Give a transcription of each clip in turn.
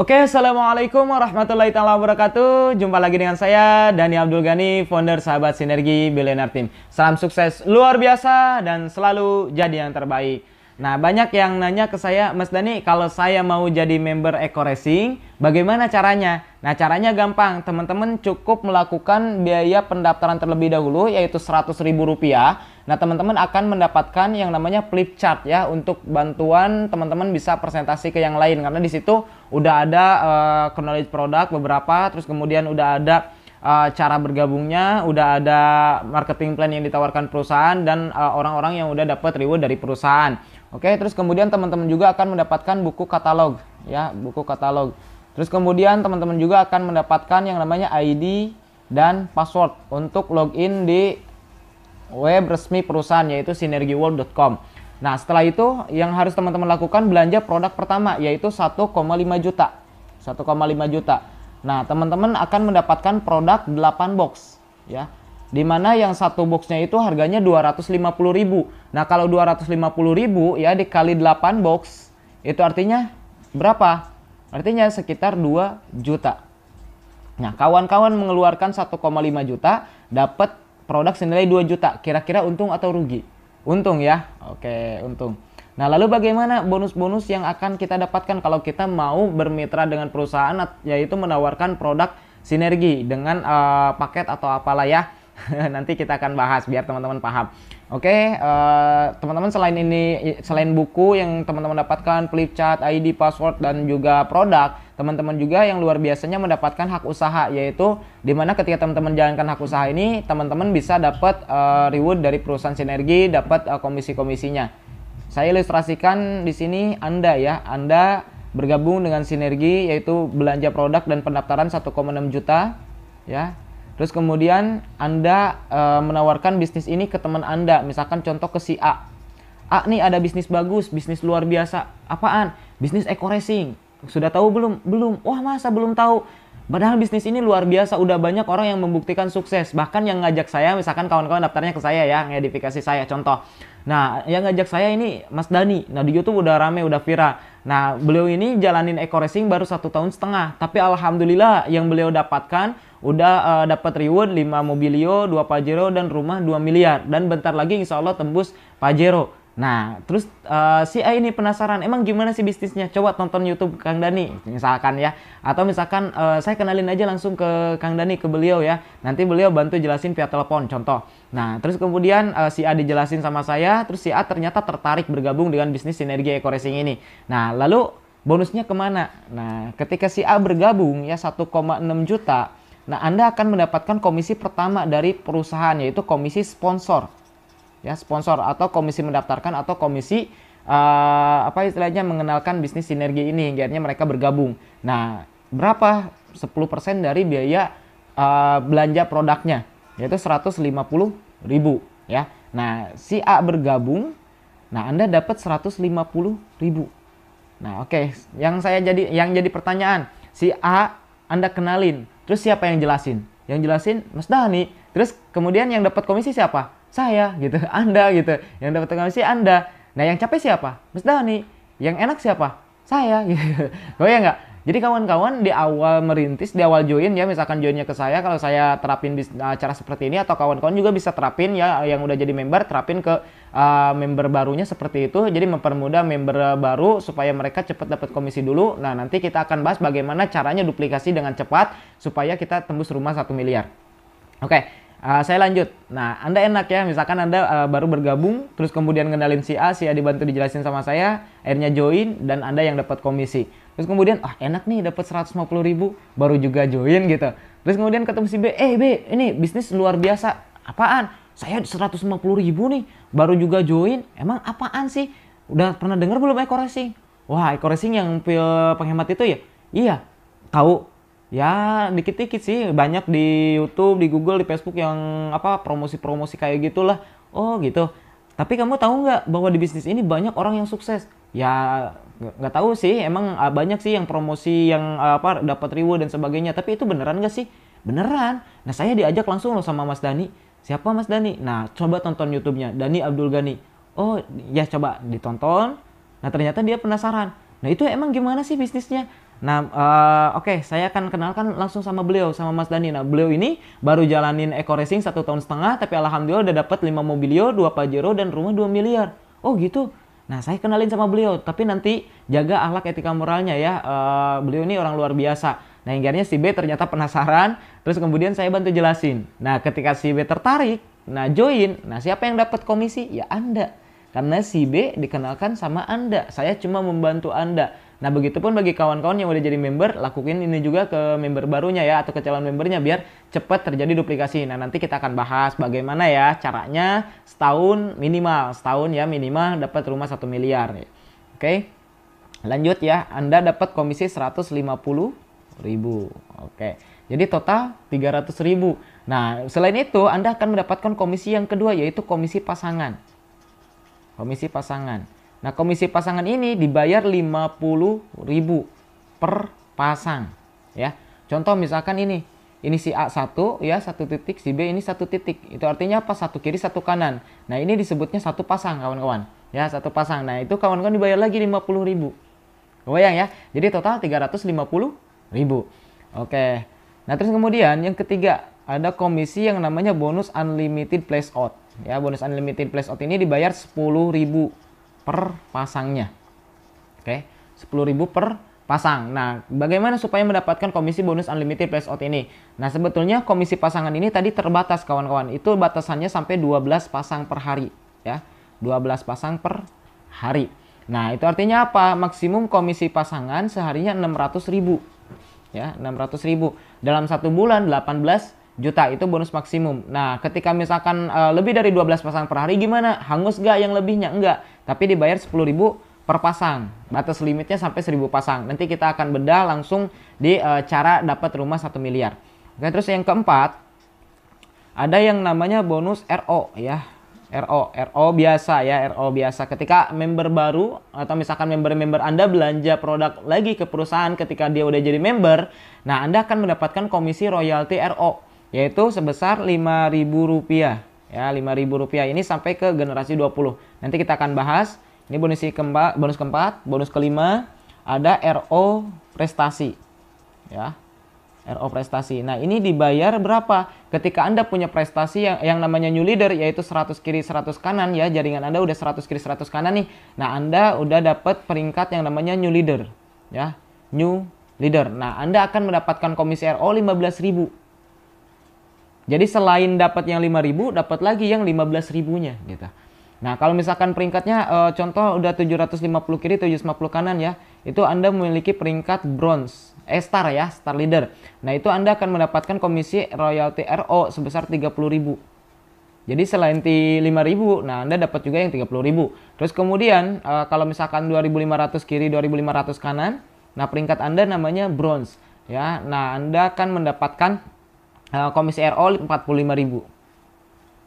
Oke, assalamualaikum warahmatullahi wabarakatuh. Jumpa lagi dengan saya, Dani Abdul Ghani, founder Sahabat Sinergi Billionaire Team. Salam sukses luar biasa dan selalu jadi yang terbaik. Nah, banyak yang nanya ke saya, Mas Dani, kalau saya mau jadi member Eco Racing, bagaimana caranya? Nah, caranya gampang. Teman-teman cukup melakukan biaya pendaftaran terlebih dahulu, yaitu Rp100.000. Nah, teman-teman akan mendapatkan yang namanya flip chart ya, untuk bantuan teman-teman bisa presentasi ke yang lain. Karena di situ udah ada knowledge produk beberapa, terus kemudian udah ada cara bergabungnya, udah ada marketing plan yang ditawarkan perusahaan, dan orang-orang yang udah dapat reward dari perusahaan. Oke, terus kemudian teman-teman juga akan mendapatkan buku katalog ya, buku katalog. Terus kemudian teman-teman juga akan mendapatkan yang namanya ID dan password untuk login di web resmi perusahaan, yaitu sinergiworld.com. Nah, setelah itu yang harus teman-teman lakukan belanja produk pertama, yaitu 1,5 juta. 1,5 juta. Nah, teman-teman akan mendapatkan produk 8 box ya. Dimana yang satu boxnya itu harganya Rp250.000. Nah, kalau Rp250.000 ya dikali 8 box, itu artinya berapa? Artinya sekitar 2 juta. Nah, kawan-kawan mengeluarkan 1,5 juta, dapat produk senilai 2 juta. Kira-kira untung atau rugi? Untung ya. Oke, untung. Nah, lalu bagaimana bonus-bonus yang akan kita dapatkan kalau kita mau bermitra dengan perusahaan, yaitu menawarkan produk sinergi dengan paket atau apalah ya. Nanti kita akan bahas biar teman-teman paham. Oke, teman-teman selain buku yang teman-teman dapatkan, flip chart, ID, password, dan juga produk, teman-teman juga yang luar biasanya mendapatkan hak usaha, yaitu dimana ketika teman-teman jalankan hak usaha ini, teman-teman bisa dapat reward dari perusahaan sinergi, dapat komisi-komisinya. Saya ilustrasikan di sini Anda ya, Anda bergabung dengan sinergi, yaitu belanja produk dan pendaftaran 1,6 juta ya. Terus kemudian Anda menawarkan bisnis ini ke teman Anda, misalkan contoh ke si A. A nih ada bisnis bagus, bisnis luar biasa. Apaan? Bisnis Eco Racing. Sudah tahu belum? Belum. Wah, masa belum tahu? Padahal bisnis ini luar biasa, udah banyak orang yang membuktikan sukses. Bahkan yang ngajak saya, misalkan kawan-kawan daftarnya ke saya ya, ngedifikasi saya, contoh. Nah, yang ngajak saya ini Mas Dani. Nah, di YouTube udah rame, udah viral. Nah, beliau ini jalanin Eco Racing baru 1,5 tahun. Tapi alhamdulillah yang beliau dapatkan udah dapat reward 5 mobilio, 2 Pajero, dan rumah 2 miliar. Dan bentar lagi insya Allah tembus Pajero. Nah, terus si A ini penasaran, emang gimana sih bisnisnya? Coba tonton YouTube Kang Dani, misalkan ya. Atau misalkan saya kenalin aja langsung ke Kang Dani, ke beliau ya. Nanti beliau bantu jelasin via telepon, contoh. Nah, terus kemudian si A dijelasin sama saya, terus si A ternyata tertarik bergabung dengan bisnis sinergi Eco Racing ini. Nah, lalu bonusnya kemana? Nah, ketika si A bergabung ya 1,6 juta, nah Anda akan mendapatkan komisi pertama dari perusahaan, yaitu komisi sponsor. Ya, sponsor atau komisi mendaftarkan atau komisi apa istilahnya mengenalkan bisnis sinergi ini hingga akhirnya mereka bergabung. Nah, berapa? 10% dari biaya belanja produknya, yaitu Rp150.000 ya. Nah, si A bergabung, nah Anda dapat Rp150.000. Nah, oke, yang jadi pertanyaan, si A Anda kenalin, terus siapa yang jelasin? Yang jelasin Mas Dani. Terus kemudian yang dapat komisi siapa? Saya gitu, Anda gitu. Yang dapat komisi Anda. Nah, yang capek siapa? Mas Dani. Yang enak siapa? Saya gitu. Oh ya nggak? Jadi kawan-kawan di awal merintis, di awal join ya, misalkan joinnya ke saya, kalau saya terapin cara seperti ini, atau kawan-kawan juga bisa terapin ya, yang udah jadi member, terapin ke member barunya seperti itu. Jadi mempermudah member baru supaya mereka cepat dapat komisi dulu. Nah, nanti kita akan bahas bagaimana caranya duplikasi dengan cepat supaya kita tembus rumah 1 miliar. Oke. Saya lanjut. Nah, Anda enak ya, misalkan Anda baru bergabung, terus kemudian ngenalin si A dibantu dijelasin sama saya, akhirnya join, dan Anda yang dapat komisi. Terus kemudian, enak nih dapat 150.000, baru juga join gitu. Terus kemudian ketemu si B, B, ini bisnis luar biasa. Apaan? Saya 150.000 nih, baru juga join. Emang apaan sih? Udah pernah dengar belum Eco Racing? Wah, Eco Racing yang pil penghemat itu ya? Iya, tahu. Ya, dikit-dikit sih, banyak di YouTube, di Google, di Facebook yang promosi-promosi kayak gitulah. Oh, gitu. Tapi kamu tahu nggak bahwa di bisnis ini banyak orang yang sukses? Ya, nggak tahu sih. Emang banyak sih yang promosi yang dapat reward dan sebagainya. Tapi itu beneran nggak sih? Beneran. Nah, saya diajak langsung loh sama Mas Dani. Siapa Mas Dani? Nah, coba tonton YouTube-nya, Dani Abdul Ghani. Oh, ya coba ditonton. Nah, ternyata dia penasaran. Nah, itu emang gimana sih bisnisnya? Nah, oke, saya akan kenalkan langsung sama beliau, sama Mas Dani. Nah, beliau ini baru jalanin Eco Racing 1,5 tahun, tapi alhamdulillah udah dapat 5 Mobilio, 2 Pajero, dan rumah 2 miliar. Oh gitu. Nah, saya kenalin sama beliau, tapi nanti jaga akhlak etika moralnya ya. Beliau ini orang luar biasa. Nah, hingga si B ternyata penasaran, terus kemudian saya bantu jelasin. Nah, ketika si B tertarik, nah join, nah siapa yang dapat komisi? Ya Anda. Karena si B dikenalkan sama Anda. Saya cuma membantu Anda. Nah, begitupun bagi kawan-kawan yang udah jadi member, lakuin ini juga ke member barunya ya, atau ke calon membernya biar cepat terjadi duplikasi. Nah, nanti kita akan bahas bagaimana ya caranya setahun ya minimal dapat rumah 1 miliar. Oke. Lanjut ya, Anda dapat komisi 150.000. Oke. Jadi total 300.000. Nah, selain itu Anda akan mendapatkan komisi yang kedua, yaitu komisi pasangan. Komisi pasangan. Nah, komisi pasangan ini dibayar 50.000 per pasang ya. Contoh misalkan ini si A 1 ya, 1 titik, si B ini 1 titik. Itu artinya apa? 1 kiri, 1 kanan. Nah, ini disebutnya 1 pasang kawan-kawan. Ya, 1 pasang. Nah, itu kawan-kawan dibayar lagi 50.000. Kebayang ya? Jadi total 350.000. Oke. Nah, terus kemudian yang ketiga ada komisi yang namanya bonus unlimited place out. Ya, bonus unlimited place out ini dibayar 10.000 per pasangnya. Oke, 10.000 per pasang. Nah, bagaimana supaya mendapatkan komisi bonus unlimited place out ini? Nah, sebetulnya komisi pasangan ini tadi terbatas kawan-kawan. Itu batasannya sampai 12 pasang per hari ya. 12 pasang per hari. Nah, itu artinya apa? Maksimum komisi pasangan seharinya 600.000. Ya, 600.000. Dalam 1 bulan 18 juta itu bonus maksimum. Nah, ketika misalkan lebih dari 12 pasang per hari gimana? Hangus gak yang lebihnya? Enggak. Tapi dibayar 10.000 per pasang. Batas limitnya sampai 1.000 pasang. Nanti kita akan bedah langsung di cara dapat rumah 1 miliar. Oke, terus yang keempat ada yang namanya bonus RO ya. RO biasa ya, RO biasa. Ketika member baru atau misalkan member-member Anda belanja produk lagi ke perusahaan ketika dia udah jadi member, nah Anda akan mendapatkan komisi royalti RO yaitu sebesar Rp5.000 ya, Rp5.000 ini sampai ke generasi 20. Nanti kita akan bahas. Ini bonus keempat, bonus kelima ada RO prestasi ya. RO prestasi. Nah, ini dibayar berapa? Ketika Anda punya prestasi yang namanya new leader yaitu 100 kiri 100 kanan ya, jaringan Anda udah 100 kiri 100 kanan nih. Nah, Anda udah dapat peringkat yang namanya new leader ya. New leader. Nah, Anda akan mendapatkan komisi RO 15.000. Jadi selain dapat yang 5.000, dapat lagi yang 15.000-nya gitu. Nah, kalau misalkan peringkatnya contoh udah 750 kiri, 750 kanan ya, itu Anda memiliki peringkat bronze, star ya, star leader. Nah, itu Anda akan mendapatkan komisi royalti RO sebesar 30.000. Jadi selain 5.000, nah Anda dapat juga yang 30.000. Terus kemudian kalau misalkan 2.500 kiri, 2.500 kanan, nah peringkat Anda namanya bronze ya. Nah, Anda akan mendapatkan komisi RO 45.000.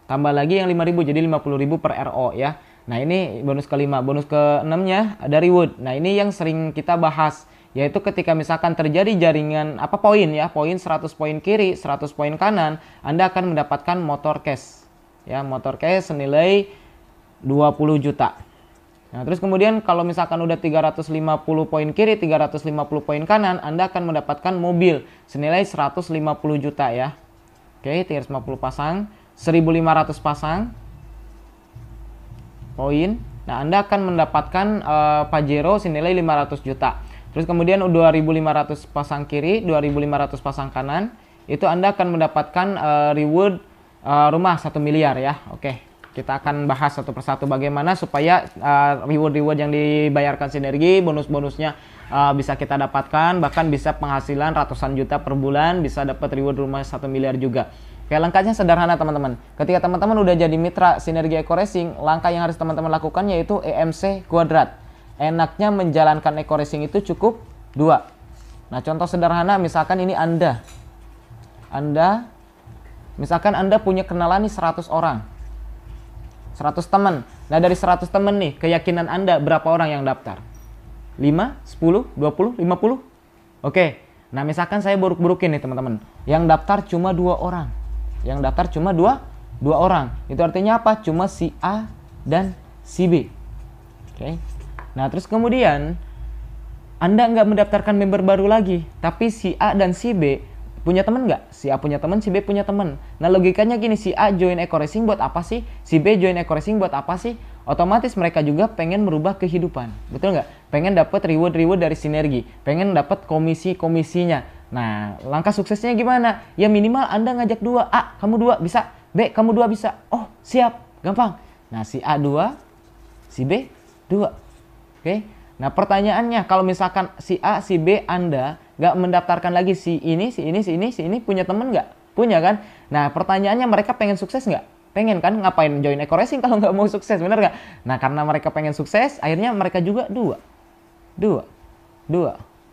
Tambah lagi yang 5.000 jadi 50.000 per RO ya. Nah, ini bonus kelima. Bonus keenamnya ada reward. Nah, ini yang sering kita bahas yaitu ketika misalkan terjadi jaringan poin ya, poin 100 poin kiri, 100 poin kanan, Anda akan mendapatkan motor cash. Ya, motor cash senilai 20 juta. Nah, terus kemudian kalau misalkan udah 350 poin kiri, 350 poin kanan, Anda akan mendapatkan mobil senilai 150 juta ya. Oke, 350 pasang, 1.500 pasang poin. Nah, Anda akan mendapatkan Pajero senilai 500 juta. Terus kemudian 2.500 pasang kiri, 2.500 pasang kanan, itu Anda akan mendapatkan reward rumah 1 miliar ya. Oke. Kita akan bahas satu persatu bagaimana supaya reward-reward yang dibayarkan sinergi, bonus-bonusnya bisa kita dapatkan, bahkan bisa penghasilan ratusan juta per bulan, bisa dapat reward rumah 1 miliar juga. Oke, langkahnya sederhana teman-teman. Ketika teman-teman udah jadi mitra Sinergi Eco Racing, langkah yang harus teman-teman lakukan yaitu EMC kuadrat. Enaknya menjalankan Eco Racing itu cukup 2. Nah, contoh sederhana misalkan ini Anda misalkan Anda punya kenalan nih 100 orang. 100 teman. Nah, dari 100 teman nih, keyakinan Anda berapa orang yang daftar? 5, 10, 20, 50? Oke. Nah, misalkan saya buruk-burukin nih teman-teman. Yang daftar cuma 2 orang. Yang daftar cuma 2 orang. Itu artinya apa? Cuma si A dan si B. Oke. Nah, terus kemudian Anda nggak mendaftarkan member baru lagi, tapi si A dan si B punya teman nggak? Si A punya teman, si B punya teman. Nah logikanya gini, si A join Eco Racing buat apa sih? Si B join Eco Racing buat apa sih? Otomatis mereka juga pengen merubah kehidupan, betul nggak? Pengen dapat reward dari sinergi, pengen dapat komisinya. Nah langkah suksesnya gimana? Ya minimal Anda ngajak dua, A kamu dua bisa, B kamu dua bisa. Oh siap, gampang. Nah si A dua, si B dua. Oke. Nah pertanyaannya, kalau misalkan si A, si B Anda nggak mendaftarkan lagi si ini punya temen nggak? Punya kan? Nah pertanyaannya, mereka pengen sukses nggak? Pengen kan? Ngapain join Eco Racing kalau nggak mau sukses, bener nggak? Nah karena mereka pengen sukses, akhirnya mereka juga dua.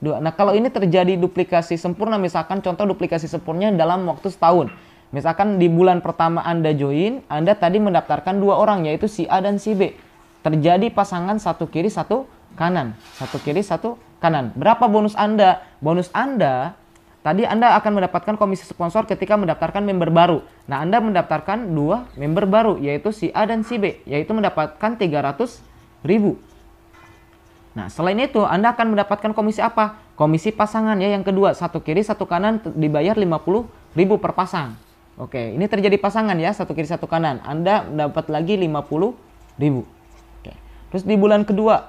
Nah kalau ini terjadi duplikasi sempurna, misalkan contoh duplikasi sempurna dalam waktu setahun. Misalkan di bulan pertama Anda join, Anda tadi mendaftarkan dua orang, yaitu si A dan si B. Terjadi pasangan satu kiri satu kanan, satu kiri satu kanan. Berapa bonus Anda? Bonus Anda tadi Anda akan mendapatkan komisi sponsor ketika mendaftarkan member baru. Nah Anda mendaftarkan dua member baru, yaitu si A dan si B, yaitu mendapatkan 300.000. Nah selain itu Anda akan mendapatkan komisi apa? Komisi pasangan ya, yang kedua, satu kiri satu kanan, dibayar 50.000 per pasang. Oke, ini terjadi pasangan ya, satu kiri satu kanan, Anda dapat lagi 50.000. Oke. Terus di bulan kedua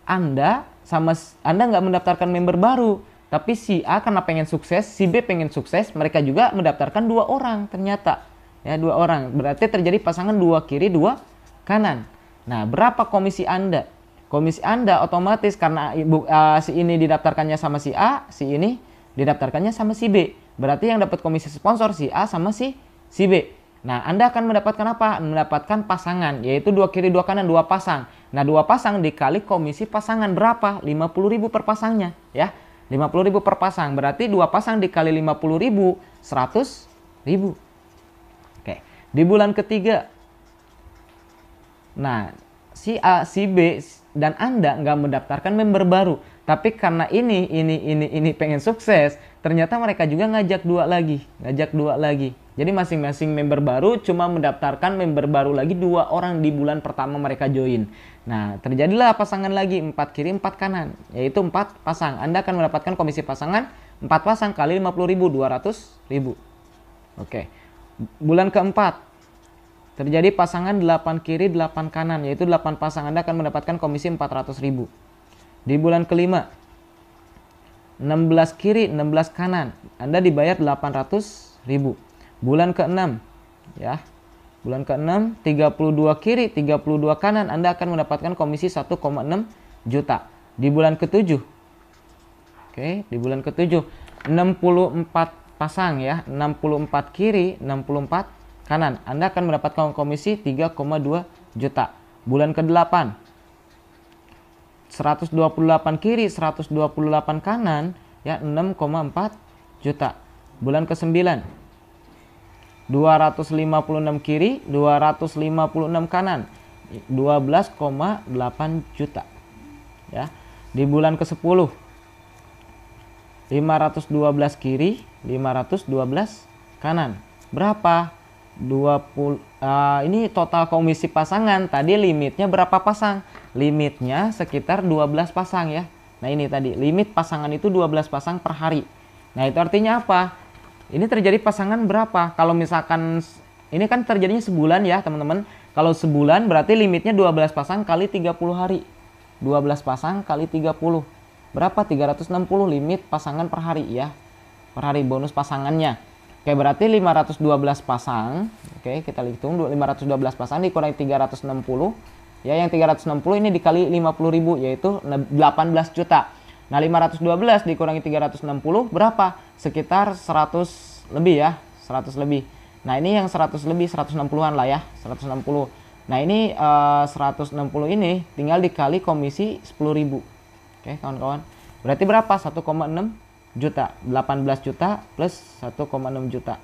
Anda nggak mendaftarkan member baru, tapi si A karena pengen sukses, si B pengen sukses, mereka juga mendaftarkan dua orang ternyata. Ya, dua orang. Berarti terjadi pasangan dua kiri, dua kanan. Nah, berapa komisi Anda? Komisi Anda otomatis karena si ini didaftarkannya sama si A, si ini didaftarkannya sama si B. Berarti yang dapat komisi sponsor si A sama si B. Nah, Anda akan mendapatkan apa? Mendapatkan pasangan, yaitu dua kiri, dua kanan, dua pasang. Nah, dua pasang dikali komisi pasangan berapa? 50.000 per pasangnya, ya. 50.000 per pasang, berarti dua pasang dikali 50.000, 100.000. Oke, di bulan ketiga. Nah, si A, si B, dan Anda nggak mendaftarkan member baru. Tapi karena ini pengen sukses, ternyata mereka juga ngajak dua lagi. Jadi masing-masing member baru cuma mendaftarkan member baru lagi dua orang di bulan pertama mereka join. Nah, terjadilah pasangan lagi 4 kiri 4 kanan, yaitu 4 pasang. Anda akan mendapatkan komisi pasangan 4 pasang kali 50.000, 200.000. Oke. Bulan keempat terjadi pasangan 8 kiri 8 kanan, yaitu 8 pasang. Anda akan mendapatkan komisi 400.000. Di bulan kelima 16 kiri 16 kanan, Anda dibayar 800.000. Bulan ke-6 ya. Bulan ke-6 32 kiri 32 kanan, Anda akan mendapatkan komisi 1,6 juta. Di bulan ke-7. Oke, di bulan ke-7 64 pasang ya, 64 kiri 64 kanan, Anda akan mendapatkan komisi 3,2 juta. Bulan ke-8 128 kiri 128 kanan ya, 6,4 juta. Bulan ke-9 256 kiri 256 kanan, 12,8 juta ya. Di bulan ke-10 512 kiri 512 kanan, berapa? 20. Ini total komisi pasangan. Tadi limitnya berapa pasang? Limitnya sekitar 12 pasang ya. Nah ini tadi limit pasangan itu 12 pasang per hari. Nah itu artinya apa? Ini terjadi pasangan berapa? Kalau misalkan ini kan terjadinya sebulan ya teman-teman. Kalau sebulan berarti limitnya 12 pasang kali 30 hari. 12 pasang kali 30. Berapa? 360 limit pasangan per hari ya. Per hari bonus pasangannya. Oke, berarti 512 pasang. Oke, kita hitung 512 pasang dikurangi 360. Ya, yang 360 ini dikali 50.000 yaitu 18 juta. Nah, 512 dikurangi 360 berapa? Sekitar 100 lebih ya, 100 lebih. Nah, ini yang 100 lebih 160-an lah ya, 160. Nah, ini 160 ini tinggal dikali komisi 10.000. Oke, kawan-kawan. Berarti berapa? 1,6 juta, 18 juta plus 1,6 juta.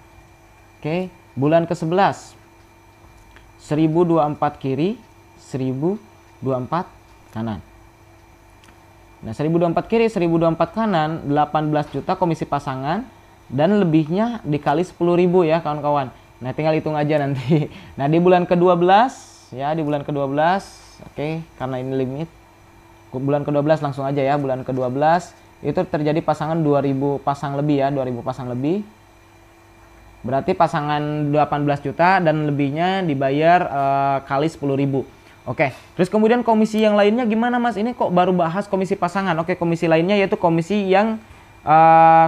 Oke, bulan ke-11 1024 kiri 1024 kanan. Nah, 1024 kiri 1024 kanan, 18 juta komisi pasangan, dan lebihnya dikali 10.000 ya kawan-kawan. Nah, tinggal hitung aja nanti. Nah, di bulan ke-12 ya, di bulan ke-12 oke, karena ini limit Bulan ke-12 langsung aja ya, bulan ke-12 itu terjadi pasangan 2000 pasang lebih ya, 2000 pasang lebih. Berarti pasangan 18 juta dan lebihnya dibayar kali 10.000. Oke, terus kemudian komisi yang lainnya gimana Mas? Ini kok baru bahas komisi pasangan. Oke, komisi lainnya yaitu komisi yang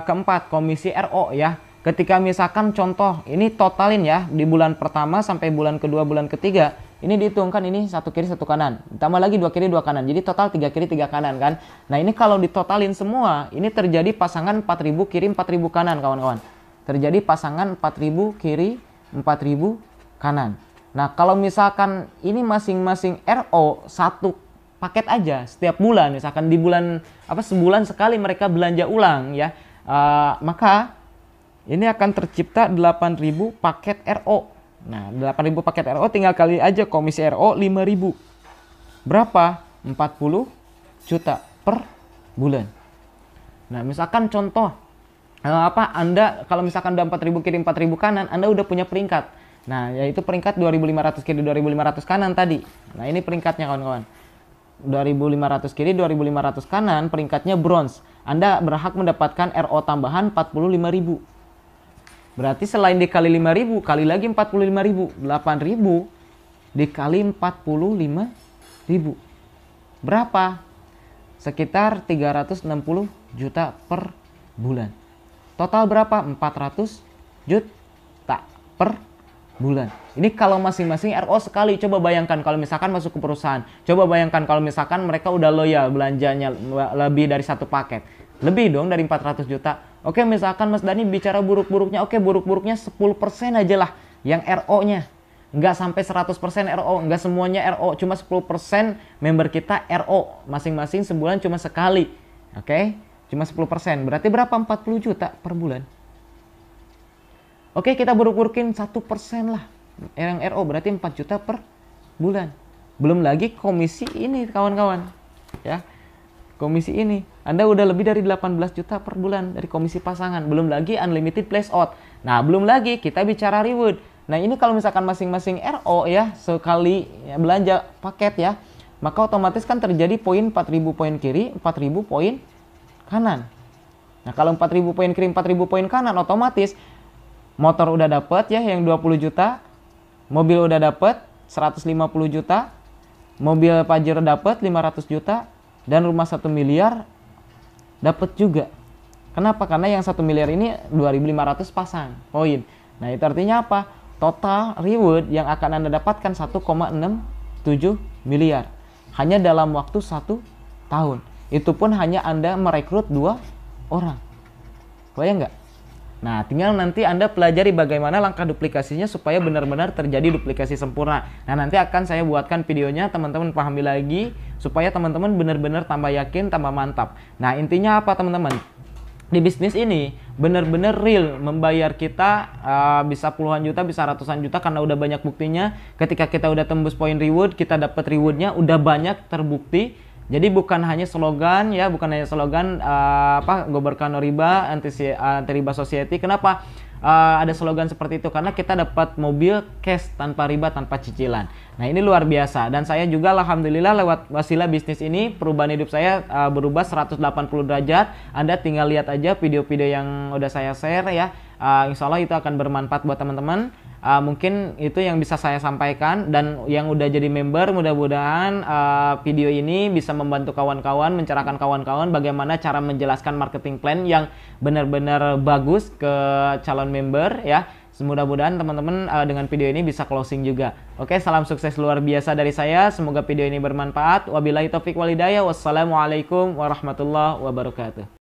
keempat, komisi RO ya. Ketika misalkan contoh, ini totalin ya, di bulan pertama sampai bulan kedua, bulan ketiga, ini dihitungkan ini satu kiri satu kanan, tambah lagi dua kiri dua kanan, jadi total 3 kiri 3 kanan kan. Nah ini kalau ditotalin semua, ini terjadi pasangan 4.000 kiri 4.000 kanan kawan-kawan. Terjadi pasangan 4.000 kiri 4.000 kanan. Nah kalau misalkan ini masing-masing RO satu paket aja setiap bulan, misalkan di bulan sebulan sekali mereka belanja ulang ya, maka ini akan tercipta 8.000 paket RO. Nah 8.000 paket RO tinggal kali aja komisi RO 5.000. Berapa? 40 juta per bulan. Nah misalkan contoh Anda kalau misalkan udah 4.000 kiri 4.000 kanan, Anda udah punya peringkat. Nah, yaitu peringkat 2.500 kiri 2.500 kanan tadi. Nah, ini peringkatnya kawan-kawan. 2.500 kiri 2.500 kanan, peringkatnya bronze. Anda berhak mendapatkan RO tambahan 45.000. Berarti selain dikali 5.000, kali lagi 45.000. 8.000 dikali 45.000. Berapa? Sekitar 360 juta per bulan. Total berapa? 400 juta per bulan. Ini kalau masing-masing RO sekali. Coba bayangkan kalau misalkan masuk ke perusahaan. Coba bayangkan kalau misalkan mereka udah loyal belanjanya lebih dari satu paket. Lebih dong dari 400 juta. Oke, misalkan Mas Dani bicara buruk-buruknya. Oke, buruk-buruknya 10% aja lah yang RO-nya. Nggak sampai 100% RO. Nggak semuanya RO. Cuma 10% member kita RO. Masing-masing sebulan cuma sekali. Oke, cuma 10%. Berarti berapa? 40 juta per bulan. Oke, kita buruk-burukin 1% lah yang RO, berarti 4 juta per bulan. Belum lagi komisi ini kawan-kawan ya. Komisi ini Anda udah lebih dari 18 juta per bulan dari komisi pasangan. Belum lagi unlimited place out. Nah belum lagi kita bicara reward. Nah ini kalau misalkan masing-masing RO ya sekali ya, belanja paket ya, maka otomatis kan terjadi poin 4.000 poin kiri 4.000 poin kanan. Nah kalau 4.000 poin kiri 4.000 poin kanan, otomatis motor udah dapet ya yang 20 juta, mobil udah dapet 150 juta, mobil Pajero dapet 500 juta, dan rumah 1 miliar dapet juga. Kenapa? Karena yang 1 miliar ini 2.500 pasang poin. Nah itu artinya apa? Total reward yang akan Anda dapatkan 1,67 miliar. Hanya dalam waktu 1 tahun. Itu pun hanya Anda merekrut 2 orang. Bayang nggak? Nah, tinggal nanti Anda pelajari bagaimana langkah duplikasinya supaya benar-benar terjadi duplikasi sempurna. Nah, nanti akan saya buatkan videonya, teman-teman pahami lagi supaya teman-teman benar-benar tambah yakin, tambah mantap. Nah, intinya apa teman-teman? Di bisnis ini benar-benar real membayar kita bisa puluhan juta, bisa ratusan juta karena udah banyak buktinya. Ketika kita udah tembus poin reward, kita dapat rewardnya udah banyak terbukti. Jadi bukan hanya slogan ya, bukan hanya slogan Gobarkan No Riba, anti riba society. Kenapa ada slogan seperti itu? Karena kita dapat mobil cash tanpa riba, tanpa cicilan. Nah ini luar biasa. Dan saya juga alhamdulillah lewat wasilah bisnis ini perubahan hidup saya berubah 180 derajat. Anda tinggal lihat aja video-video yang udah saya share ya. Insya Allah itu akan bermanfaat buat teman-teman. Mungkin itu yang bisa saya sampaikan, dan yang udah jadi member mudah-mudahan video ini bisa membantu kawan-kawan, mencerahkan kawan-kawan bagaimana cara menjelaskan marketing plan yang benar-benar bagus ke calon member ya. Mudah-mudahan teman-teman dengan video ini bisa closing juga. Oke, salam sukses luar biasa dari saya. Semoga video ini bermanfaat. Wabillahi taufiq wal hidayah. Wassalamualaikum warahmatullahi wabarakatuh.